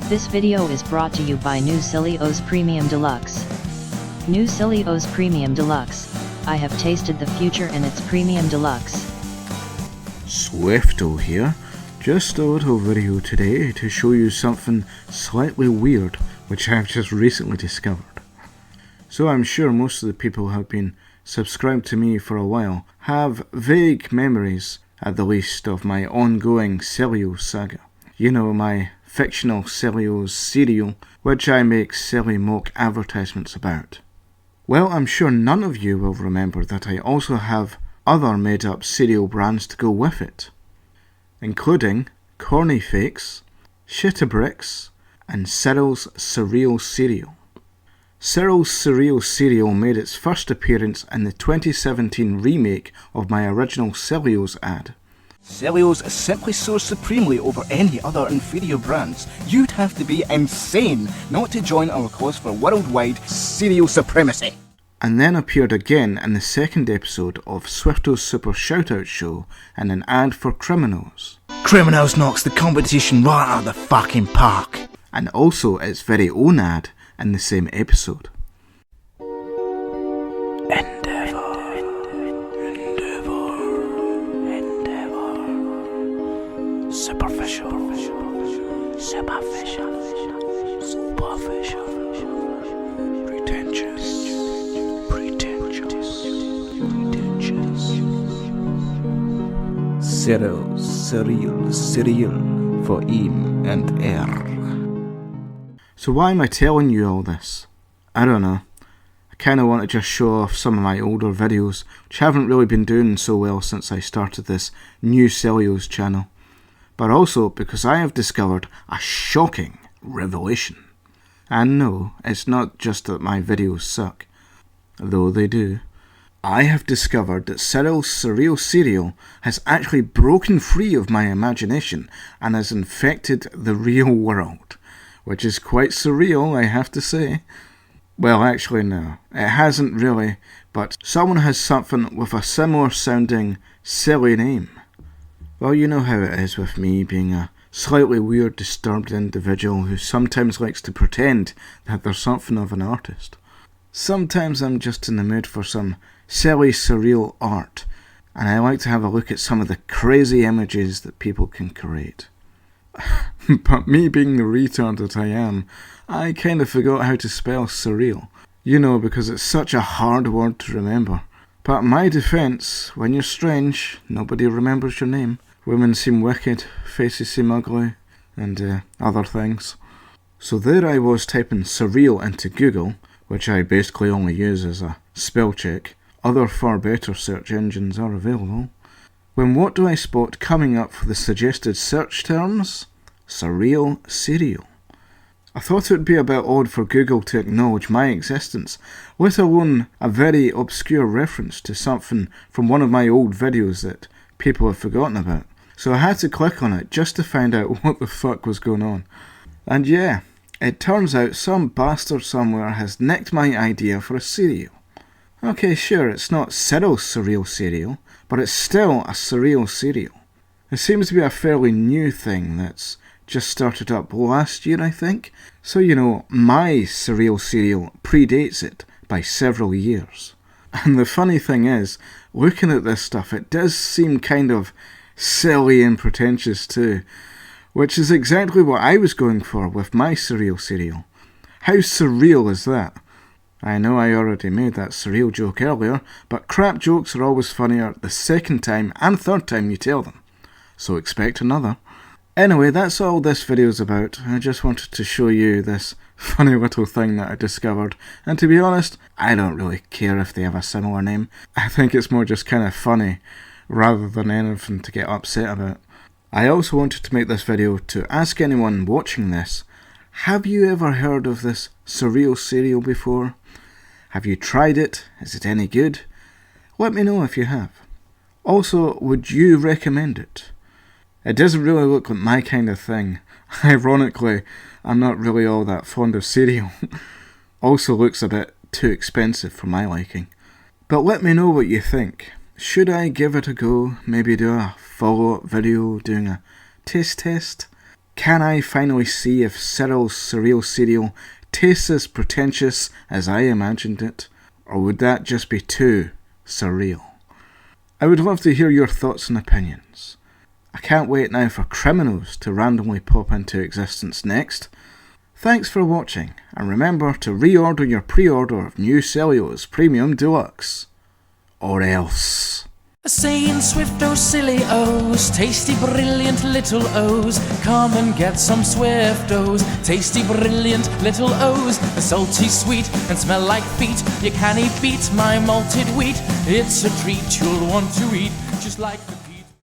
This video is brought to you by New Surreal's Premium Deluxe. New Surreal's Premium Deluxe. I have tasted the future and it's Premium Deluxe. Swifto here. Just a little video today to show you something slightly weird which I've just recently discovered. So I'm sure most of the people who have been subscribed to me for a while have vague memories, at the least, of my ongoing Surreal saga. You know, my fictional Surreal, which I make silly mock advertisements about. Well, I'm sure none of you will remember that I also have other made-up cereal brands to go with it, including Corny Fakes, Shitabricks, and Cyril's Surreal cereal. Cyril's Surreal cereal made its first appearance in the 2017 remake of my original Surreal's ad. Surreal's simply soars supremely over any other inferior brands. You'd have to be insane not to join our cause for worldwide cereal supremacy. And then appeared again in the second episode of Swifto's Super Shoutout Show in an ad for Criminals. Criminals knocks the competition right out of the fucking park. And also its very own ad in the same episode. Superficial, pretentious, Cyril, for im and So why am I telling you all this? I don't know. I kinda want to just show off some of my older videos, which haven't really been doing so well since I started this new Surreal's channel. But also because I have discovered a shocking revelation. And no, it's not just that my videos suck, though they do. I have discovered that Cyril's Surreal cereal has actually broken free of my imagination and has infected the real world, which is quite surreal, I have to say. Well, actually no, it hasn't really, but someone has something with a similar sounding silly name. Well, you know how it is with me being a slightly weird, disturbed individual who sometimes likes to pretend that they're something of an artist. Sometimes I'm just in the mood for some silly, surreal art, and I like to have a look at some of the crazy images that people can create. But me being the retard that I am, I kind of forgot how to spell surreal. You know, because it's such a hard word to remember. But in my defence, when you're strange, nobody remembers your name. Women seem wicked, faces seem ugly, and other things. So there I was typing surreal into Google, which I basically only use as a spell check. Other far better search engines are available. When what do I spot coming up for the suggested search terms? Surreal cereal. I thought it would be a bit odd for Google to acknowledge my existence, let alone a very obscure reference to something from one of my old videos that people have forgotten about. So I had to click on it just to find out what the fuck was going on. And yeah, it turns out some bastard somewhere has nicked my idea for a cereal. Okay, sure, it's not Cyril's Surreal cereal, but it's still a surreal cereal. It seems to be a fairly new thing that's just started up last year, I think. So, you know, my Surreal cereal predates it by several years. And the funny thing is, looking at this stuff, it does seem kind of silly and pretentious too, which is exactly what I was going for with my Surreal cereal. How surreal is that? I know I already made that surreal joke earlier, but crap jokes are always funnier the second time and third time you tell them. So expect another. Anyway, that's all this video's about. I just wanted to show you this funny little thing that I discovered, and to be honest, I don't really care if they have a similar name. I think it's more just kind of funny, rather than anything to get upset about. I also wanted to make this video to ask anyone watching this, have you ever heard of this Surreal cereal before? Have you tried it? Is it any good? Let me know if you have. Also, would you recommend it? It doesn't really look like my kind of thing. Ironically, I'm not really all that fond of cereal. Also looks a bit too expensive for my liking. But let me know what you think. Should I give it a go? Maybe do a follow-up video doing a taste test? Can I finally see if Cyril's Surreal cereal tastes as pretentious as I imagined it? Or would that just be too surreal? I would love to hear your thoughts and opinions. I can't wait now for criminals to randomly pop into existence next. Thanks for watching, and remember to reorder your pre-order of New Cellio's Premium Deluxe. Or else. Saying swift oh silly O's, tasty brilliant little O's, come and get some swift O's, tasty brilliant little O's, salty sweet and smell like feet, you can't beat my malted wheat, it's a treat you'll want to eat, just like the